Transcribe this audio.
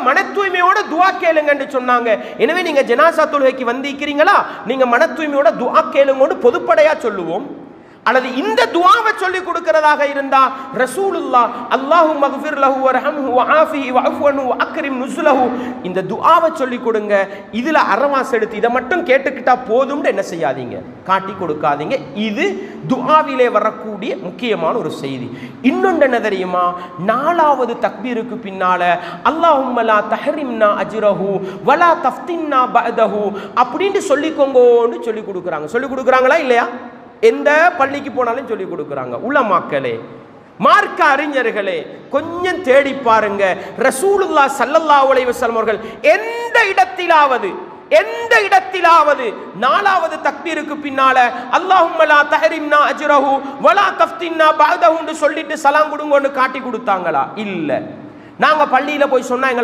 மன தூய்மையோட துஆ கேளுங்கன்னு சொன்னாங்க. எனவே நீங்க ஜனாசா தொழுகைக்கு வந்திருக்கிறீங்களா, நீங்க மன தூய்மையோட துஆ கேளுங்கன்னு பொதுப்படையா சொல்லுவோம். அல்லது இந்த துஆவை சொல்லி கொடுக்கிறதாக இருந்தா ரசூலுல்லாஹ் அல்லாஹும்ம மக்ஃபிர் லஹு வர்ஹம்ஹு வஆஃபிஹி வஅஃபு அன்ஹு வஅக்ரிம் நுஸுலஹு, இந்த துஆவை சொல்லி கொடுங்க. இதுல அரவாஸ் எடுத்து இதை மட்டும் கேட்டுக்கிட்டா போதும்னு என்ன செய்யாதீங்க, காட்டி கொடுக்காதீங்க. இது துஆவிலே வரக்கூடிய முக்கியமான ஒரு செய்தி. இன்னொன்று என்ன தெரியுமா, 4வது தக்பீருக்கு பின்னால அல்லாஹும்ம லா தஹரிம்னா அஜ்ரஹு வலா தஃப்தின்னா பஅதஹு அப்படின்னு சொல்லிக்கோங்கன்னு சொல்லி கொடுக்குறாங்க. சொல்லி கொடுக்குறாங்களா இல்லையா? எந்த பள்ளிக்கு போனாலும் சொல்லி கொடுக்குறாங்க. உலமாக்களே, மார்க்க அறிஞர்களே, கொஞ்சம் தேடி பாருங்க. ரசூலுல்லாஹ் ஸல்லல்லாஹு அலைஹி வஸல்லம் அவர்கள் எந்த இடத்திலாவது 4வது தக்பீருக்கு பின்னால அல்லாஹும்ம லா தஹரிம்னா அஜ்ரஹு வலா தஃப்தின்னா பஅதஹு சொல்லிட்டு சலாம் கொடுங்கன்னு காட்டி கொடுத்தாங்களா? இல்ல. நாங்க பள்ளியில போய் சொன்னா